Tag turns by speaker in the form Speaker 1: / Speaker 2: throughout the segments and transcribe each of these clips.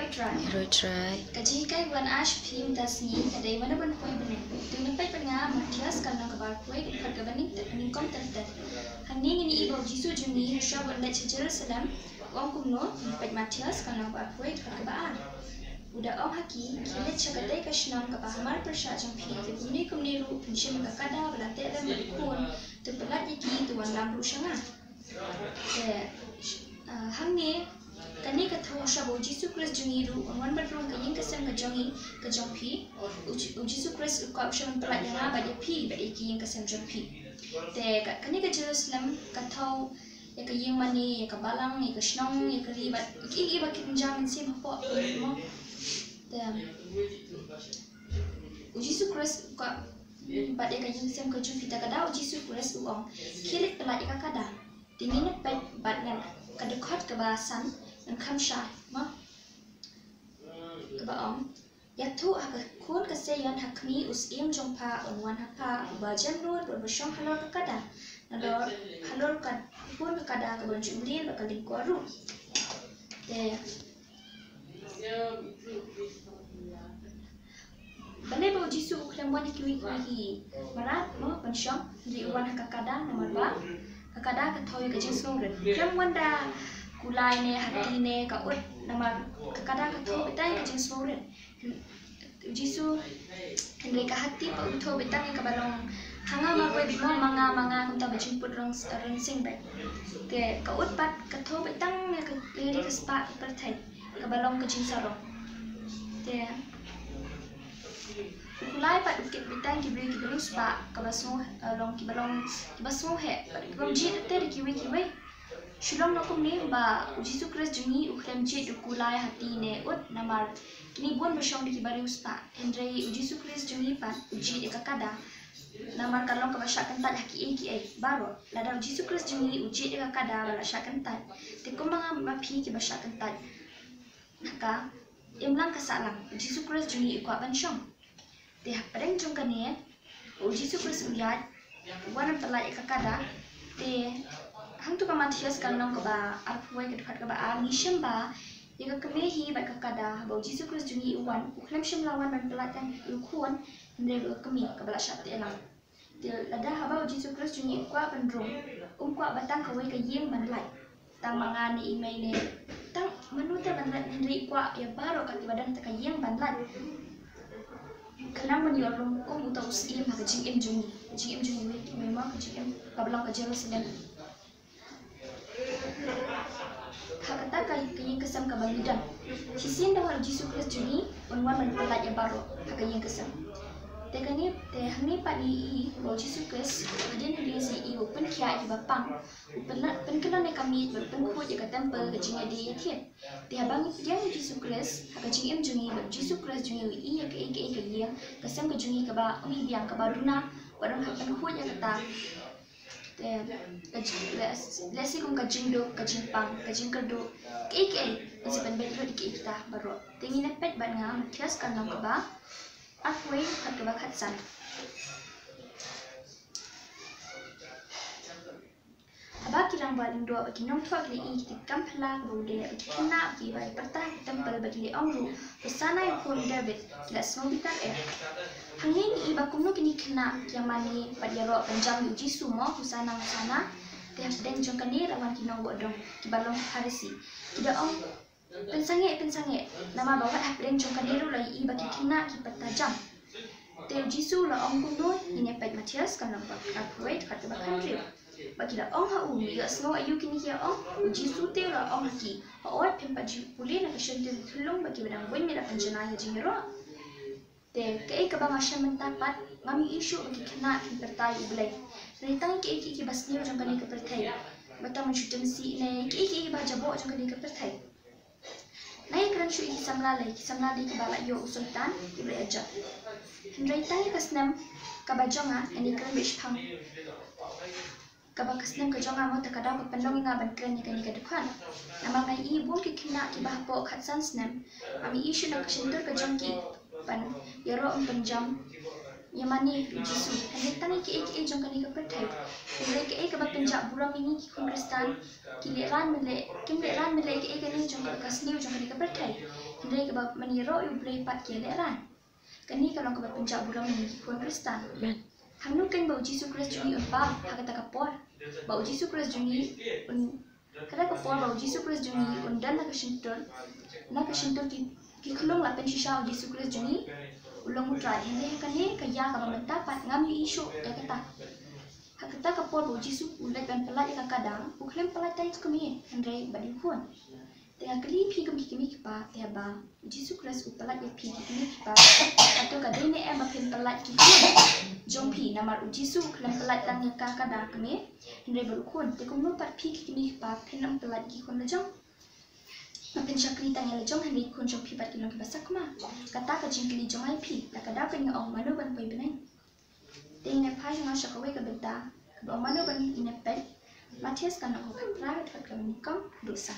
Speaker 1: Roy try.
Speaker 2: Kaji kai wan ash phim tasni kadai mana ban poi bane. Tu nampai penga Matias kalna kabar poi khat kabani ning kom tet. Hani ngini ibo Jisu jumi sha wan le Jerusalem. Om kumno nampai Matias kalna kabar poi khat kabar. Udah om haki kilet chakatai kashnam ka pahamar persha jang phi te kumni ru pinshim ka kada balate lam kun tu pelat yaki tu wan lam ru shanga. Hamne kani ka thau shabo Jisu Christ jungi ru wan badrong ka yin kasam ka jongi ka jong phi Jisu Christ ka option pelat yang ba ya phi ba iki yin kasam jong phi te kani ka Jerusalem ka thau ya ka yin mani ya ka balang ya ka shnong ya ka ribat iki ba kin jam sim po mo Jisu Christ ka pada ka yin kasam ka jong phi ta ka da Jisu Christ uong kilit pelat ya ka kada tingin na bat nan kadukhat ka basan ng kamsha ma kabaom yathu ha kun kasayan hakmi us im jongpa onwan hapa bajan road ber bersong halor kada halor kad kun kada ka bonjumlin bakal dingkoru te bale bo Jisu ukram wan kiwi marat mo pensyong di wan hakada nomor 2 kakada ka thoy ka jingso ren kram wanda kulai ne hati ne ka ut nama kakada ka thoy betai ka jingso ren Jisu henry ka hati pa utho betai ka balong hanga ma kwe bimo manga kunta bajimput rang sing back ke ka ut pat ka thoy betang ka liri ka spa per thai ka balong ka jingsa ro te kulai pat ukit bitang ki beri ki belum spa ka basu long ki balong ki basu he kom jit te ki we shulong nokum ni ba Jisu Christ jungi ukram jit kulai hati ne ut namar ni bon bersong ki bari spaendre Jisu Christ jungi pat jit ka kada namar kalong ka basyakan tat haki baro lada Jisu Christ jungi ujit ka kada bala syakan tat te kom mga mapi ki basyakan tat naka imlang kasalang Jisu Christ jungi ikwa bansyong te padang jong kane Jisu Christ uyat wan pelai ka kada te hang tu ka Matias kalong ka ba arpoi ka dekat ka ba mission ba ya ka kemehi ba ka kada ba Jisu Christ jungi uwan uklam shim lawan ban pelai kan ukun ndre ka kemi ka bala syat te lang te lada haba Jisu Christ jungi kwa bandrong kwa batang ka we ka yeng ban lai tang mga ni email ne tang manuta ban lai ndre kwa ya baro ka badan ta ka yeng ban lai kenang menyorong kong utau usim ha kajing jungi we memang kajing kablang ka Jerusalem hakata kaying kesam ka bangidang sisin dawal Jisu Christ jungi onwan man pelat ya baro hakaying kesam te hani pa ni bo Jisu Christ hadin dia si i open kya ki bapang pen kena ne kami pen khu je ka temple kajing ade ya thiet te habang yang Jisu Christ hakajing jungi bo Jisu Christ jungi i ya ke yang kesam ka jungi ka ba umi biang ka baruna wadang hapan khu ya kata te lesi kum kajing do kajing pang kajing kerdo ke isi pen bet ro di kita baro tingin pet ban nga Matias kan ka ba Akway at kabakatsan. Aba kirang baling dua bagi nom tuak li i kitikam pelak bude bagi kena bagi bai pertah tempel bagi li omru pesana yang pun David kila semua bitan hangin i bakumno kini kena kiamani padiaro panjang uji sumo husana masana tiap deng jongkani rawan kinong bodong kibalong harisi kida om pensange nama bawa deng jongkani ru lai i bagi kena ki petajam te Jisu la om kuno ini pet Matias kan nampak akuet kat bakan trip bagi la om ha ya semua ayu kini ya om Jisu te la om ki awat pempa ji puli na kashen te tulung bagi badang wen mira penjana ya jingero te ke ka ba masya mentapat ngami isu bagi kena ki pertai blai ritang ke ki basni jong kani ke pertai bata mensyutem si ne ki ba jabo jong kani ke pertai nai kran shu ki samla di ki bala yo usultan ki bre aja ritang kasnam kabajonga ani kran bish phang kabakasnam kajonga mo takada ko pandong nga ban kran kani ka dukhan nama ngai i bun ki kina ki bahpo khatsan snam ami isu na kashintur ka jongki pan yaro penjam Yamani Jisu Henry tani ke jong kani ka perthai Henry ke ba penjab buram ini ki kun Kristan ki le ran mele kim le ran mele ke kani jong ka kasniu jong kani ka perthai Henry ke ba mani ro yu play pat ke le ran kani ka long ka ba penjab buram ini ki kun Kristan Hamnu kan bau Jisu Kristus juni ba hakata ka por bau Jisu Kristus juni kada ka por bau Jisu Kristus juni dan na ka shintor ki khulong la pen shisha Jisu Kristus juni ulong utrai hindi kani kaya ka mamenta pat ngam yu isu ya kata hakata ka por bo Jisu ulai kan pelat ya kadang uklem pelat tai kami andre badi pun tengah kali pi kami pa te ba Jisu Kristus upelat ya pi kami pa atau ka dene em ba pen pelat ki jong pi namar Jisu uklem pelat tang ya kadang kami andre baru kun te kum pat pi kami pa pen am pelat ki kun jong Mapen syakri tanya lejong hendak kun jong pi pat kilong kibasak ma kata ka jingkili jong ai pi la kada ka ong manu ban poi benai ting ne phai nga syakawe ka benta ka ong manu ban ine pet Matias kana ho ka private hat ka nikam dosa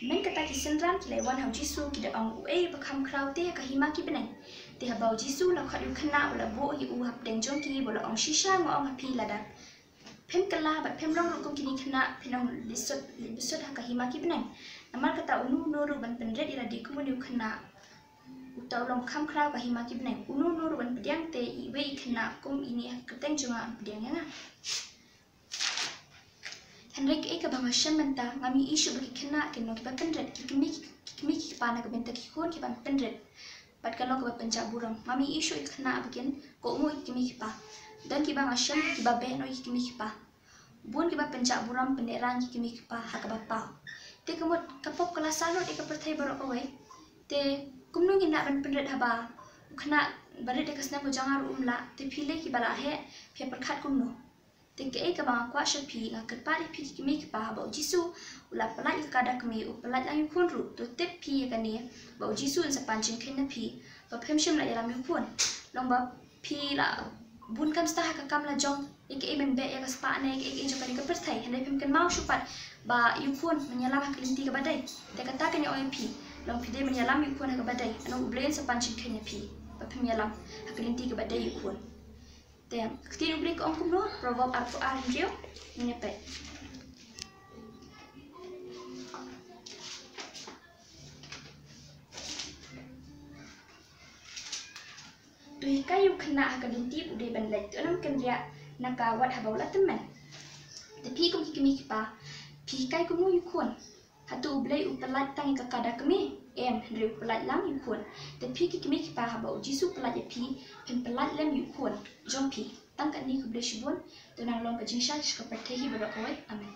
Speaker 2: men kata ki senran lewan hau Jisu ki da ong ue bakam krau te ka hima ki benai te ha bau Jisu la khadu khana wala bo hi u hap deng jong ki bola ong shisha ngo ong hapi lada Pem kala bat pem rong kum kini kena penong lisut haka hima ki benang. Namar kata unu nuru ban penret ira di kumuni kena utau long kam krau ka hima ki benang. Unu nuru ban pediang te iwe kena kum ini keteng cuma pediang nga. Henrik ka bama menta ngami isu bagi kena kenong ki ban penret ki kimi ki pana ka benta ki kon ki ban penret. Bat kalau ka penjab burang ngami isu kena bagian ko umu kimi ki pa. Dan kiba ngasem kiba beno kimi kipa bun kiba penjak buram penderan kimi kipa hak bapa te kemut kapop kelas salot ika perthai barok awai te kumnu ngina ban pendet haba kena barit de kasna jangar umla te phile kiba la he phe perkhat kumnu te ke ka ba kwa shapi ngakar pa pi kimi kipa haba Jisu ula pelat kada kemi upelat ang kunru to te pi kani ba Jisu sa pancing kena pi ba phemshim la yaram yupun lomba pi la bun kam stah ka kam la jong ik ben be ya kaspa ne ik jong ka perthai hande pem kan mau shupat ba yupun menyalam hak linti ka badai te kata kan OMP long pide menyalam yupun ka badai anu ublen sa pancing kenya pi ba pem yalam hak linti ka badai yupun te tin ublen ko ongkum no proverb arpo ario ne pe Tui kayu kena haka linti udah ban lek tu nam kan dia naka wat habau la teman. Tapi kum kimi kipa pi kai kumu yukun. Hatu ublai upelat tangi ka kada kemi henry upelat lam yukun. Tapi kimi kipa habau Jisu pelat ya pi pen pelat lam yukun. Jom pi tang kan ni kublai shibun tu nang long ka jinsha ka pertehi berokoi amen.